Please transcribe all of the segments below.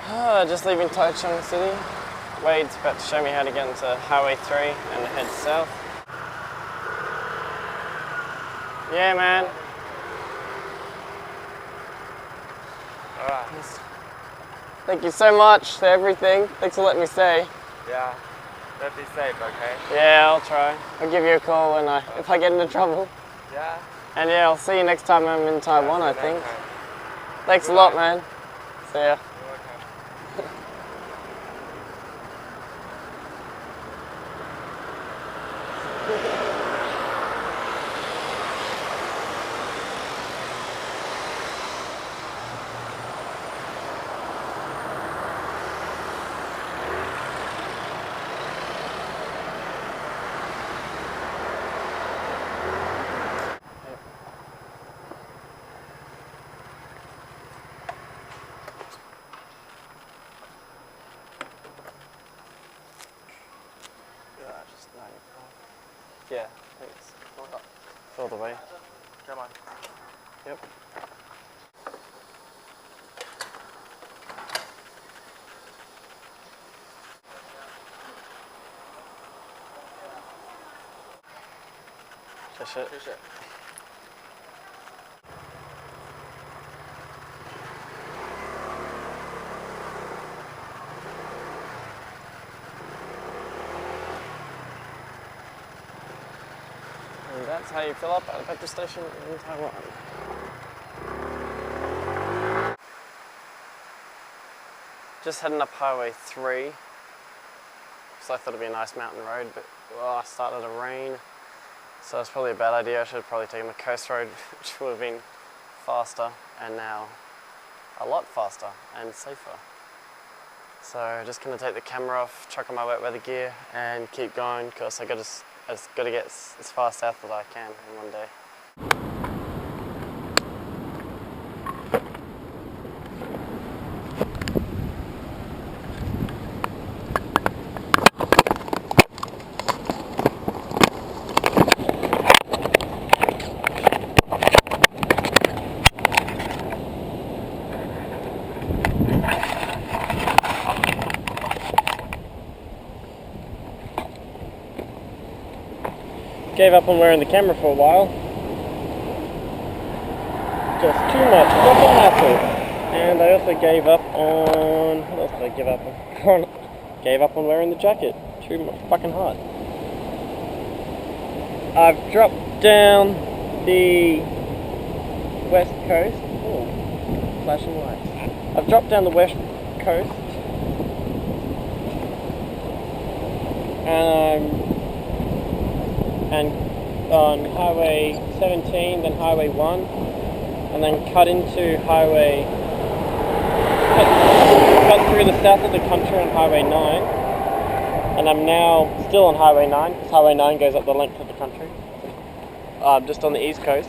Just leaving Taiwan City. Wade's about to show me how to get into Highway 3 and head south. Yeah, man. Alright. Thank you so much for everything. Thanks for letting me stay. Yeah. Better be safe, okay? Yeah, I'll try. I'll give you a call when if I get into trouble. Yeah. And yeah, I'll see you next time I'm in Taiwan, I think. Okay. Thanks a lot, man. See ya. You're welcome. Just 95. Yeah, thanks. All the way. Come on. Yep. Just it. Appreciate it. And that's how you fill up at a petrol station in Taiwan. Just heading up Highway 3. So I thought it'd be a nice mountain road, but I started to rain. So it's probably a bad idea. I should have probably taken the coast road, which would have been faster, and now a lot faster and safer. So just gonna take the camera off, chuck on my wet weather gear, and keep going because I just got to get as far south as I can in one day. Gave up on wearing the camera for a while. Just too much fucking hassle. And I also gave up on... what else did I give up on? Gave up on wearing the jacket. Too fucking hot. I've dropped down the west coast. Oh, flashing lights. I've dropped down the west coast. And on Highway 17, then Highway 1, and then cut into Highway, cut through the south of the country on Highway 9, and I'm now still on Highway 9, because Highway 9 goes up the length of the country, just on the east coast.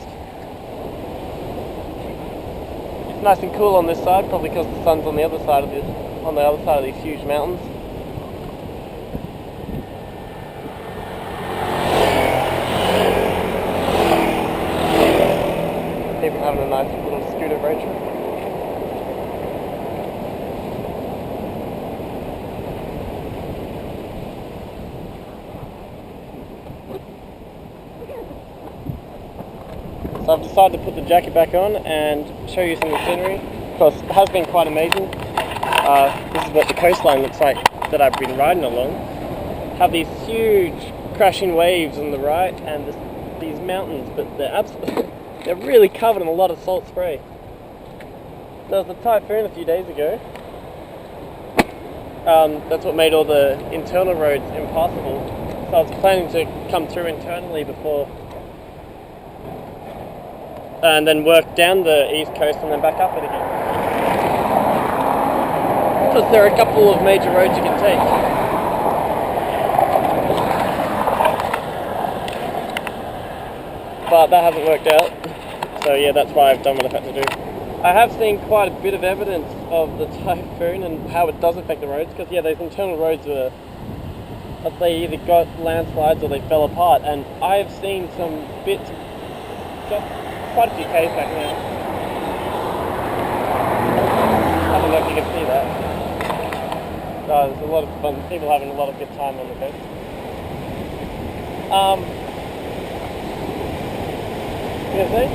It's nice and cool on this side, probably because the sun's on the other side of these huge mountains. People having a nice little scooter road trip. So I've decided to put the jacket back on and show you some of the scenery, because it has been quite amazing. This is what the coastline looks like that I've been riding along. Have these huge crashing waves on the right and these mountains, but they're really covered in a lot of salt spray. There was a typhoon a few days ago. That's what made all the internal roads impassable. So I was planning to come through internally before, and then work down the east coast and then back up it again. Because there are a couple of major roads you can take. But that hasn't worked out. So yeah, that's why I've done what I've had to do. I have seen quite a bit of evidence of the typhoon and how it does affect the roads, because yeah, those internal roads were, they either got landslides or they fell apart, and I've seen some bits, just quite a few Ks back now. I don't know if you can see that. there's a lot of fun, people having a lot of good time on the coast. You gonna say?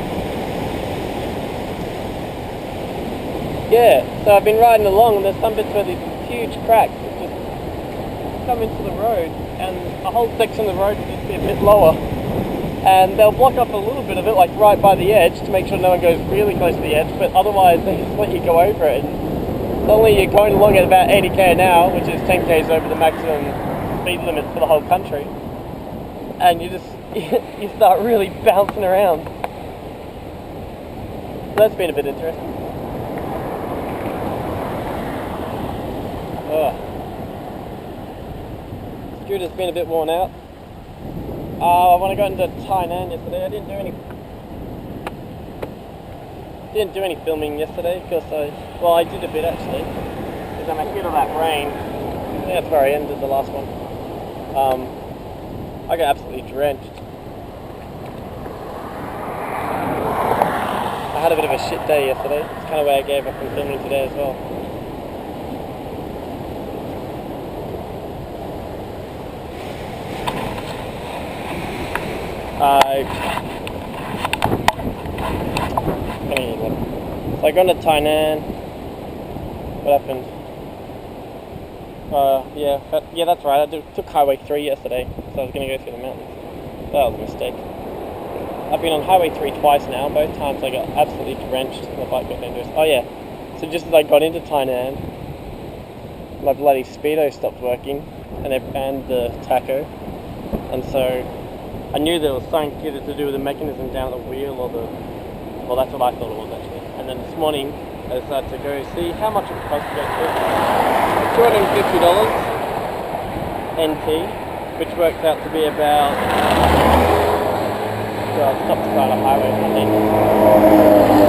Yeah, so I've been riding along and there's some bits where these huge cracks that just come into the road, and a whole section of the road will just be a bit lower. And they'll block up a little bit of it, like right by the edge, to make sure no one goes really close to the edge, but otherwise they just let you go over it. And suddenly you're going along at about 80k an hour, which is 10 k's over the maximum speed limit for the whole country. And you just, you start really bouncing around. So that's been a bit interesting. Scooter's been a bit worn out. When I got into Taiwan yesterday, I didn't do any filming yesterday because I did a bit actually. Because I'm ahead of that rain. Yeah, that's where I ended the last one. I got absolutely drenched. I had a bit of a shit day yesterday. It's kind of why I gave up on filming today as well. So I got into Taiwan. What happened? Yeah, that's right. I took Highway 3 yesterday, so I was going to go through the mountains. That was a mistake. I've been on Highway 3 twice now. Both times I got absolutely drenched and the bike got dangerous. Oh yeah, so just as I got into Taiwan, my bloody speedo stopped working, and the tacho, and so I knew there was something either to do with the mechanism down the wheel or well, that's what I thought it was actually. And then this morning I decided to go see how much it cost to go to $250 NT, which works out to be about, well, I stopped beside a highway, I think.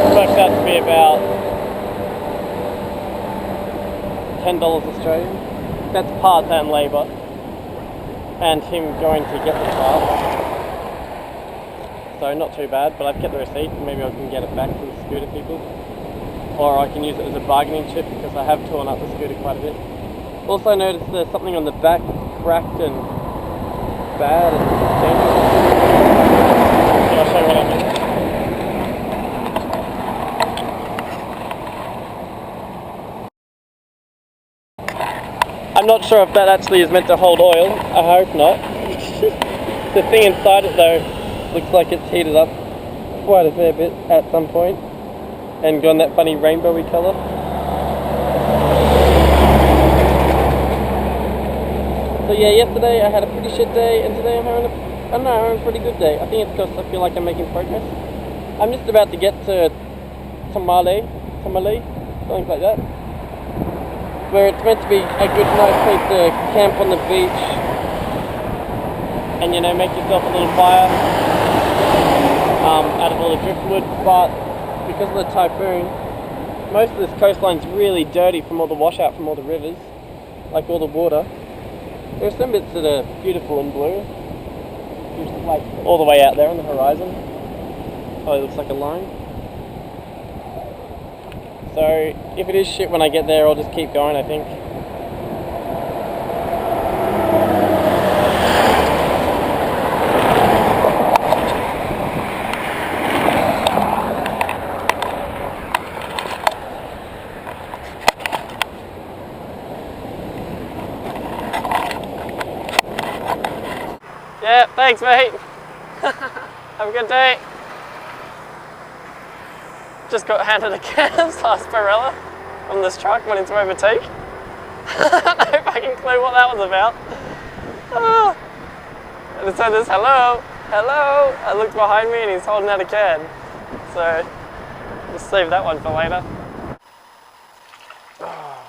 It works out to be about $10 Australian. That's part-time labour and him going to get the car. So not too bad, but I've kept the receipt and maybe I can get it back from the scooter people. Or I can use it as a bargaining chip because I have torn up the scooter quite a bit. Also noticed there's something on the back cracked and bad and dangerous. So I'll show you what I mean. I'm not sure if that actually is meant to hold oil. I hope not. The thing inside it though looks like it's heated up quite a fair bit at some point and gone that funny rainbowy colour. So yeah, yesterday I had a pretty shit day and today I'm having a pretty good day. I think it's because I feel like I'm making progress. I'm just about to get to Tamale, something like that, where it's meant to be a good nice place to camp on the beach and, you know, make yourself a little fire out of all the driftwood, but because of the typhoon, most of this coastline's really dirty from all the washout from all the rivers, like all the water. There are some bits that are beautiful and blue, just like all the way out there on the horizon. Oh, it looks like a line. So if it is shit when I get there, I'll just keep going, I think. Yeah, thanks mate. Have a good day. Just got handed a can of sarsaparilla from this truck wanting to overtake. No fucking clue what that was about. Oh. And it said this, hello, hello. I looked behind me and he's holding out a can. So, just save that one for later. Oh.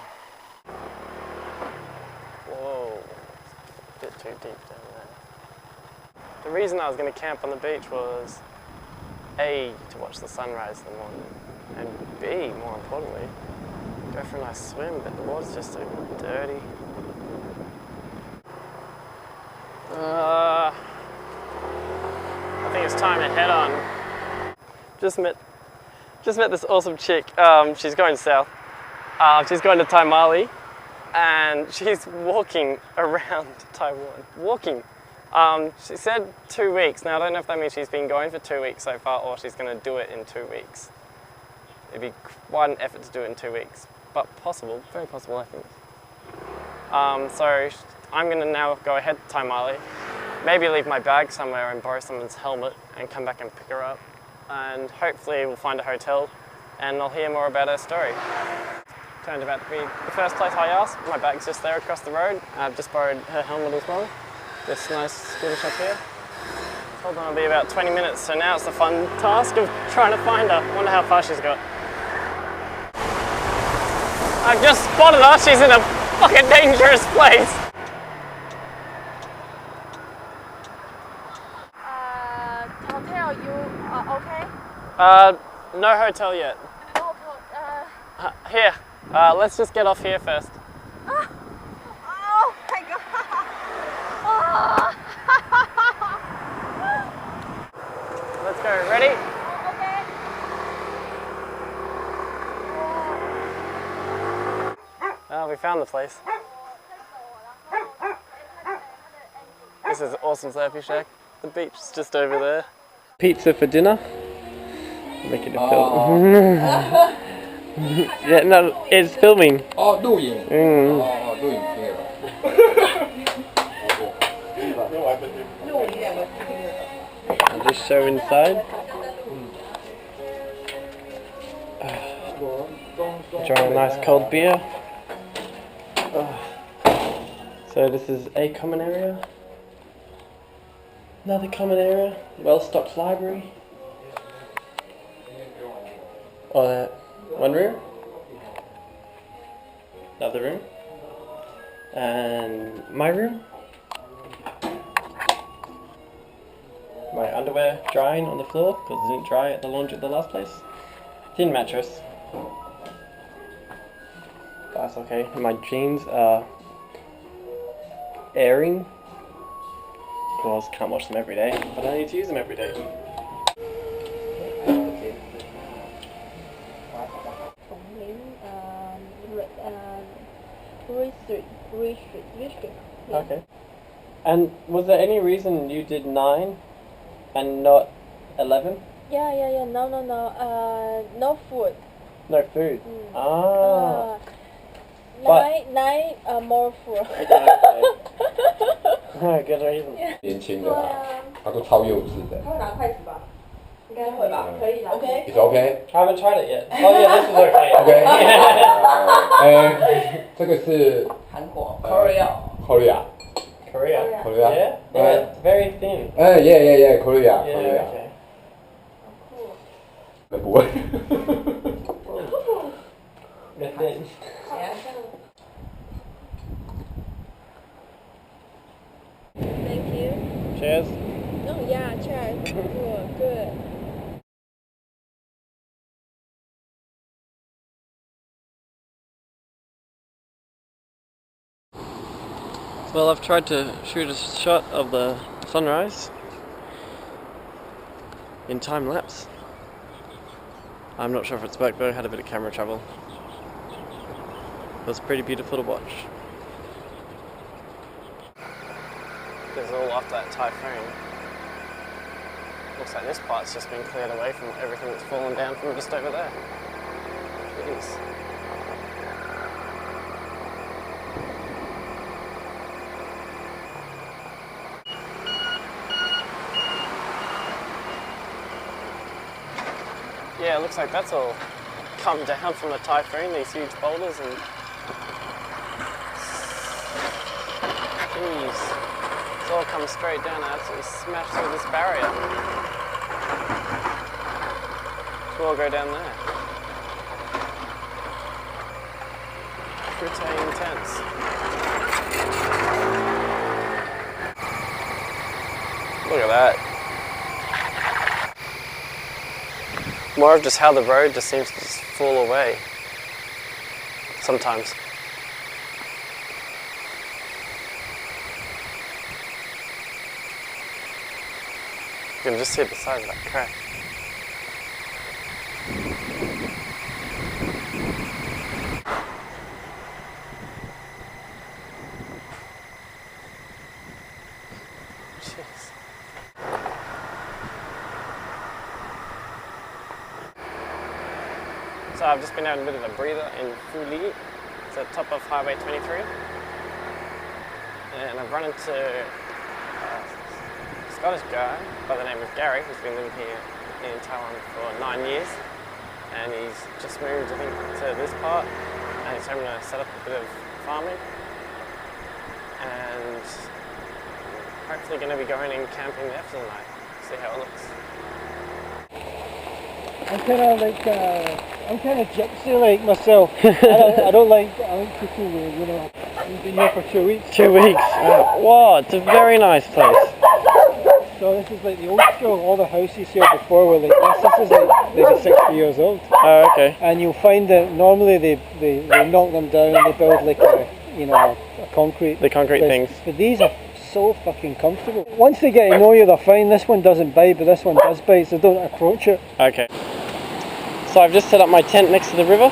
Whoa, a bit too deep down there. The reason I was going to camp on the beach was A, to watch the sunrise in the morning, and B, more importantly, go for a nice swim, but the water's just so dirty. I think it's time to head on. Just met this awesome chick. She's going south. She's going to Taimali, and she's walking around Taiwan. Walking. She said 2 weeks. Now I don't know if that means she's been going for 2 weeks so far or she's going to do it in 2 weeks. It'd be quite an effort to do it in 2 weeks, but possible, very possible I think. So I'm going to now go ahead to Taimali, maybe leave my bag somewhere and borrow someone's helmet and come back and pick her up. And hopefully we'll find a hotel and I'll hear more about her story. Turned out to be the first place I asked. My bag's just there across the road. I've just borrowed her helmet as well. This nice scooter shop here. Told them it'll be about 20 minutes, so now it's the fun task of trying to find her. Wonder how far she's got. I've just spotted her. She's in a fucking dangerous place. Hotel, you okay? No hotel yet. Here, let's just get off here first. Oh my god! Oh. Let's go. Ready? Okay. Oh, we found the place. This is an awesome surfing shack. The beach is just over there. Pizza for dinner. Make it a film. Yeah, no, it's filming. Oh, 录影。哦，录影片。I'll just show inside. Enjoying a nice cold beer. So this is a common area. Another common area. Well-stocked library. One room. Another room. And my room. My underwear drying on the floor because it didn't dry at the laundry at the last place. Thin mattress. That's okay. My jeans are airing because can't wash them every day, but I need to use them every day. Restrict. Okay. And was there any reason you did 9 and not 11? Yeah. No. No food. No food. But- nine more food. Okay. Good reason. 年轻的啊，他都超幼稚的。他会拿筷子吧？应该会吧？可以的。OK。It's okay. I haven't tried it yet. Oh yeah, this is okay. OK 这个是韩国 Korea。 Korea. Korea. Korea. Yeah, very thin. Yeah. Korea. Yeah, Korea. okay. 那不会。They're thin. Thank you. Cheers. Oh yeah, cheers. Good. Well, I've tried to shoot a shot of the sunrise in time lapse. I'm not sure if it's worked, but I had a bit of camera trouble. It was pretty beautiful to watch. This is all after that typhoon. Looks like this part's just been cleared away from everything that's fallen down from just over there. Jeez. Yeah, it looks like that's all come down from the typhoon, these huge boulders, and jeez, it's all come straight down and absolutely smashed through this barrier. We'll all go down there. Pretty intense. Look at that. More of just how the road just seems to just fall away sometimes. You can just see the size of that crack. So I've just been having a bit of a breather in Fuli. It's at the top of Highway 23. And I've run into a Scottish guy by the name of Gary, who's been living here in Taiwan for 9 years. And he's just moved, I think, to this part. And he's hoping to set up a bit of farming. And hopefully going to be going and camping there for the night. See how it looks. I'm kind of like, I'm kind of gypsy-like myself. I like cooking, you know. We've been here for 2 weeks. 2 weeks? Wow, it's a very nice place. So this is like the old school. All the houses here before were like this. This is like maybe 60 years old. Oh, okay. And you'll find that normally they knock them down and they build like a, you know, a concrete. The concrete things. But these are so fucking comfortable. Once they get to know you, they're fine. This one doesn't bite, but this one does bite, so don't approach it. Okay. So I've just set up my tent next to the river.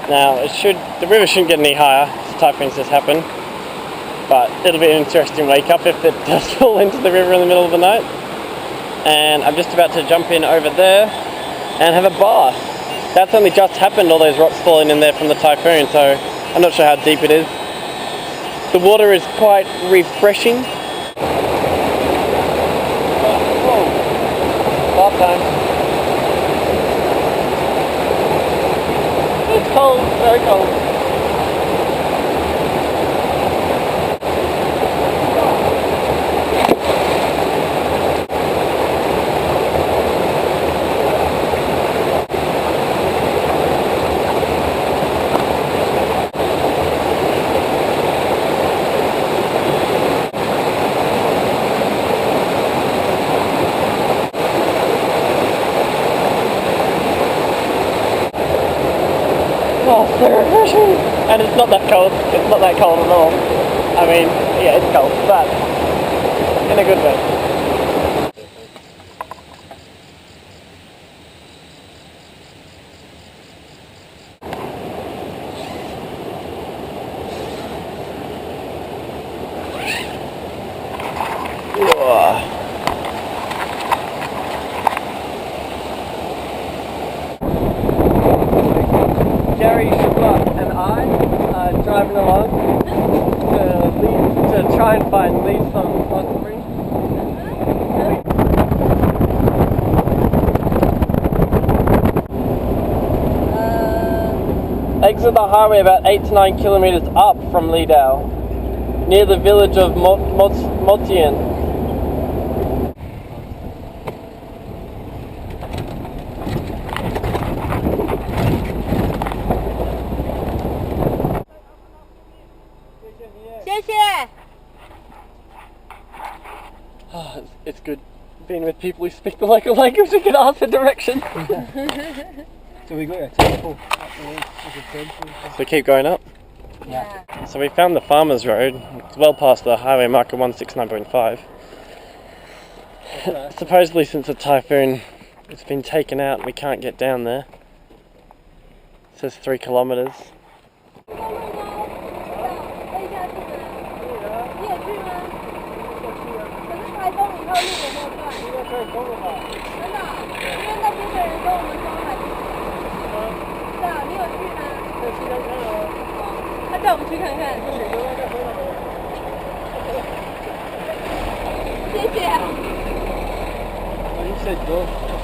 Now the river shouldn't get any higher. This typhoon's just happened. But it'll be an interesting wake up if it does fall into the river in the middle of the night. And I'm just about to jump in over there and have a bath. That's only just happened, all those rocks falling in there from the typhoon, so I'm not sure how deep it is. The water is quite refreshing. Whoa. Bath time. It's cold, very cold. Oh, so refreshing! And it's not that cold. It's not that cold at all. I mean, yeah, it's cold, but in a good way. Whoa. Gary, Shubla and I are driving along to try and find leads on spring. Exit the highway about 8 to 9 kilometers up from Lidao, near the village of Motian. Oh, it's good being with people who speak the local language and can ask for direction. So we got a temple up the way. There's a temple. So keep going up? Yeah. So we found the Farmers Road. It's well past the highway marker 169.5. Supposedly since the typhoon it's been taken out and we can't get down there. It says 3 kilometers.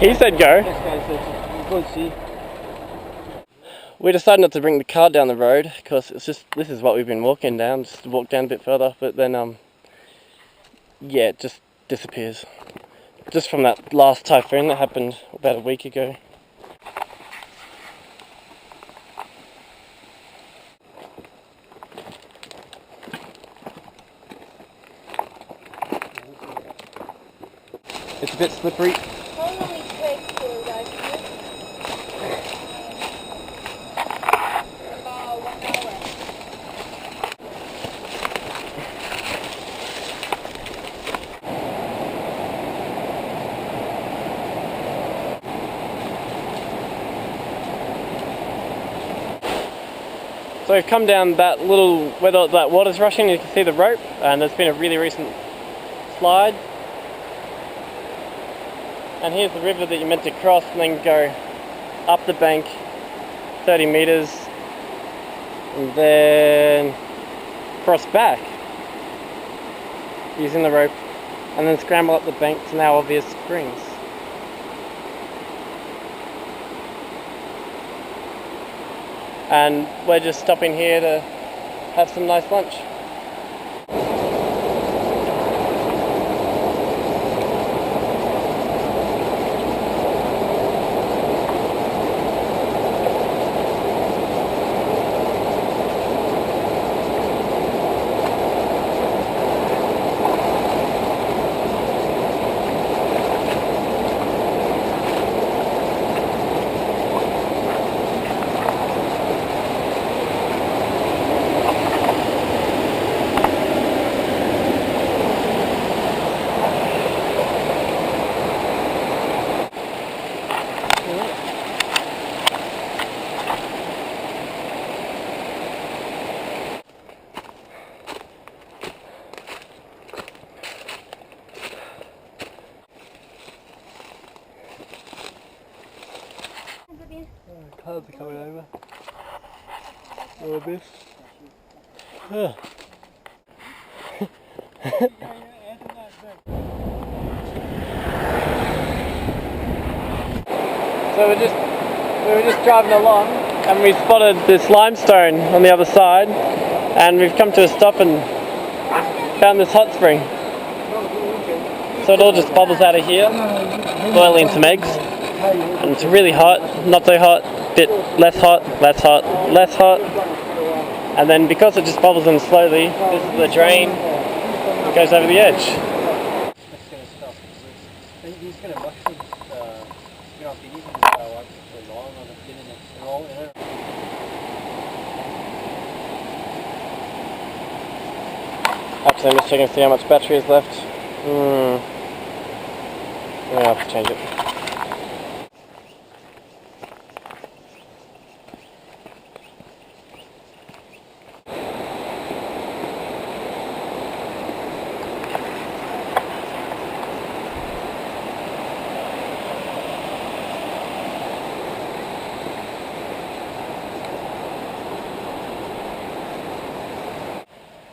He said go. This guy said go and see. We decided not to bring the car down the road because it's just, this is what we've been walking down, just walk down a bit further, but then yeah, it just disappears. Just from that last typhoon that happened about a week ago. It's a bit slippery. How long it takes to arrive here? About 1 hour. So we've come down that little, where that water's rushing, you can see the rope, and there's been a really recent slide. And here's the river that you're meant to cross and then go up the bank 30 meters, and then cross back using the rope, and then scramble up the bank to now obvious springs. And we're just stopping here to have some nice lunch. Clouds are coming over. A little bit. Yeah. So we were just driving along and we spotted this limestone on the other side, and we've come to a stop and found this hot spring. So it all just bubbles out of here, boiling some eggs, and it's really hot, not so hot, bit less hot, less hot, less hot, and then because it just bubbles in slowly, this is the drain, it goes over the edge. Actually, I'm just checking to see how much battery is left. I'm gonna have to change it.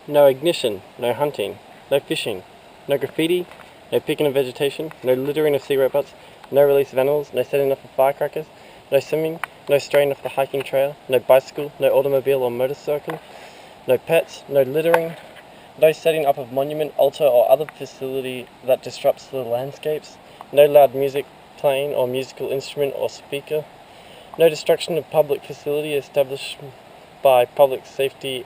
No ignition, no hunting, no fishing, no graffiti, no picking of vegetation, no littering of cigarette butts, no release of animals, no setting off of firecrackers, no swimming, no straying off the hiking trail, no bicycle, no automobile or motorcycle, no pets, no littering, no setting up of monument, altar or other facility that disrupts the landscapes, no loud music playing or musical instrument or speaker, no destruction of public facility established by public safety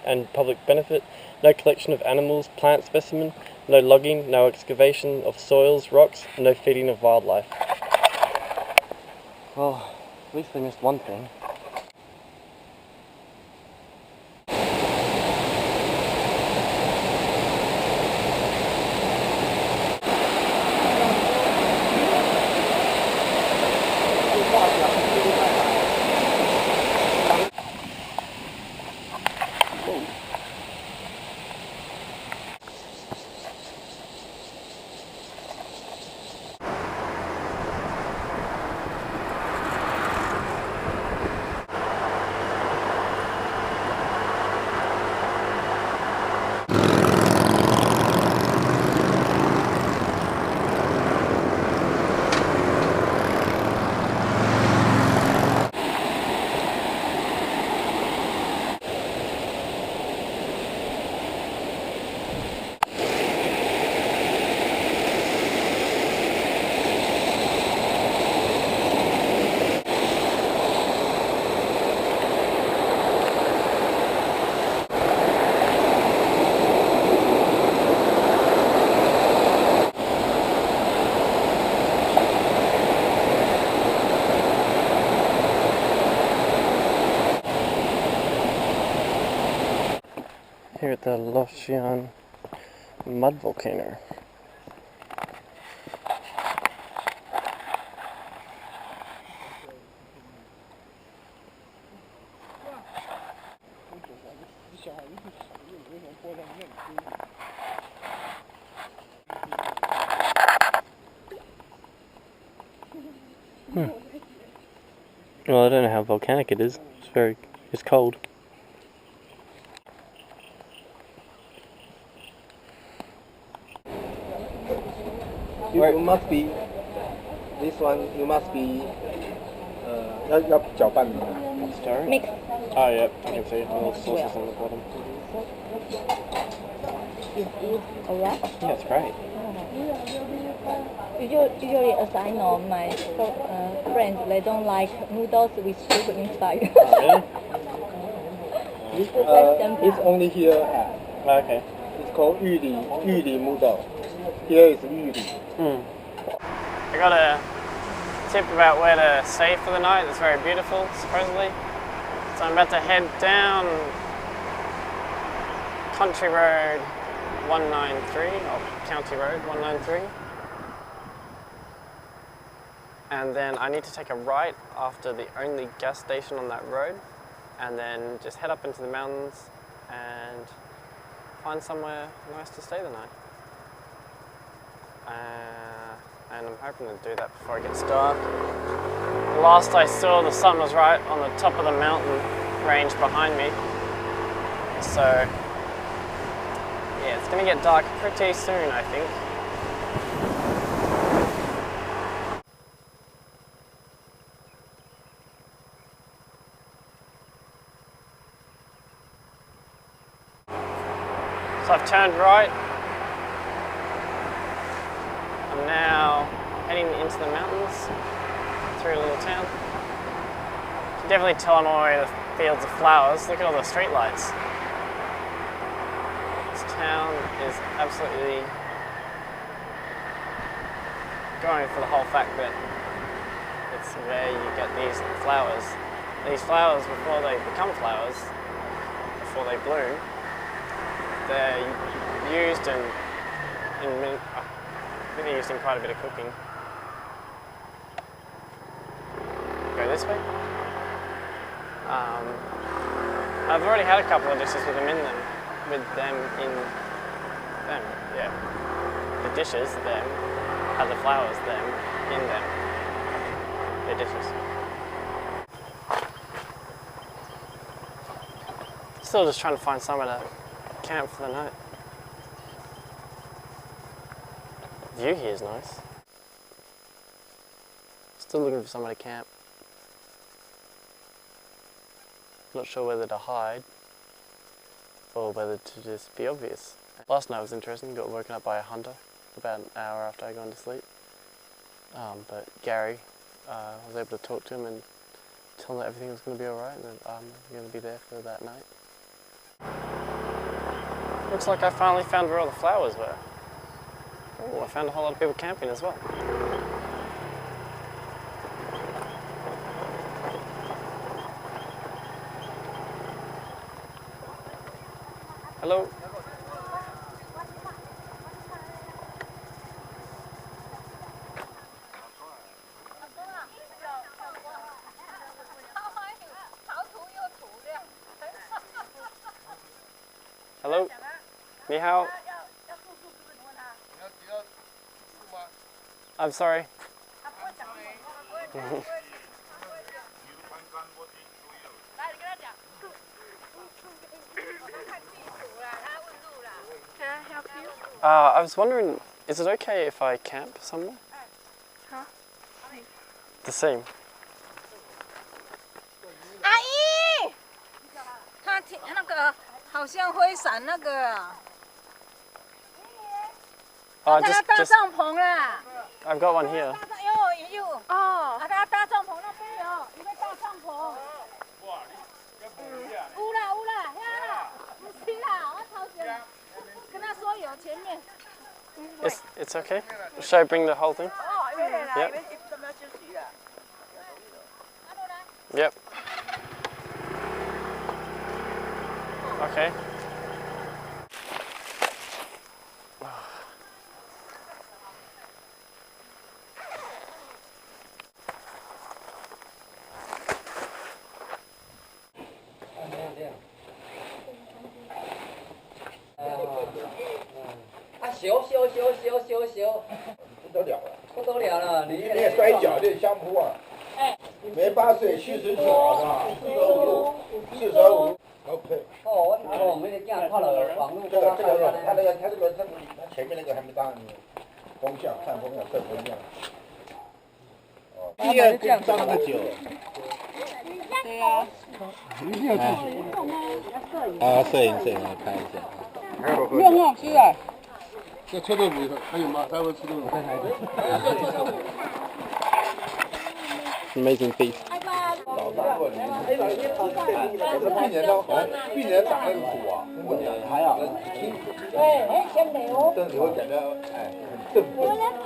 and public benefit, no collection of animals, plant specimen, no logging, no excavation of soils, rocks, no feeding of wildlife. Well, at least they missed one thing. Here at the Loshian mud volcano. Well, I don't know how volcanic it is. It's cold. You must be this one. You must be 要搅拌的。 Stir it? Mix. Oh, yep, I can see all the sauces on the bottom. Alright. Yeah, it's great. Usually, as I know, my friends, they don't like noodles with soup inside. Oh, really? It's only here. Okay. It's called 玉里 noodle. Here is 玉里. I got a tip about where to stay for the night. It's very beautiful, supposedly. So I'm about to head down Country Road 193, or County Road 193. And then I need to take a right after the only gas station on that road, and then just head up into the mountains and find somewhere nice to stay the night. And I'm hoping to do that before it gets dark. Last I saw, the sun was right on the top of the mountain range behind me. So yeah, it's gonna get dark pretty soon, I think. So I've turned right. I'm now heading into the mountains through a little town. You can definitely tell I'm on my way to fields of flowers. Look at all the street lights. This town is absolutely going for the whole fact that it's where you get these flowers. These flowers, before they become flowers, before they bloom, they're used in I think they're used in quite a bit of cooking. Go this way. I've already had a couple of dishes with them in them. Yeah. The dishes, them, have the flowers, them, in them. They're dishes. Still just trying to find somewhere to camp for the night. The view here is nice. Still looking for somewhere to camp. Not sure whether to hide or whether to just be obvious. Last night was interesting. Got woken up by a hunter about an hour after I'd gone to sleep. But Gary, I was able to talk to him and tell him that everything was going to be alright and that I'm going to be there for that night. Looks like I finally found where all the flowers were. Oh, I found a whole lot of people camping as well. Hello. Hello. 你好. I'm sorry. Can I help you? I was wondering, is it okay if I camp somewhere? Huh? The same. 阿姨，他听那个好像会闪那个， Oh, 他要搭帐篷啦。 I've got one here. 有哦，他要搭帐篷那边有，一个大帐篷。有啦，呀，不是啦，我头前跟他说有前面。 It's okay? Should I bring the whole thing? 哦，因为啦， Yep. 因为这边休息啦。 Yep. Okay. 没8岁，79好不好？45，45 ，OK。哦，我们的这样靠了网络。这个，他前面那个还没到你风向，看风向，测风向。哦，第二个上那个酒。对呀。啊，摄影，来拍一下。很好吃啊。这臭豆腐还有吗？待会吃豆腐。Amazing feast. 老大过年，我说病人呢？病人打那个鼓啊，还好。对，哎，先没有。但是我感觉，哎，很正。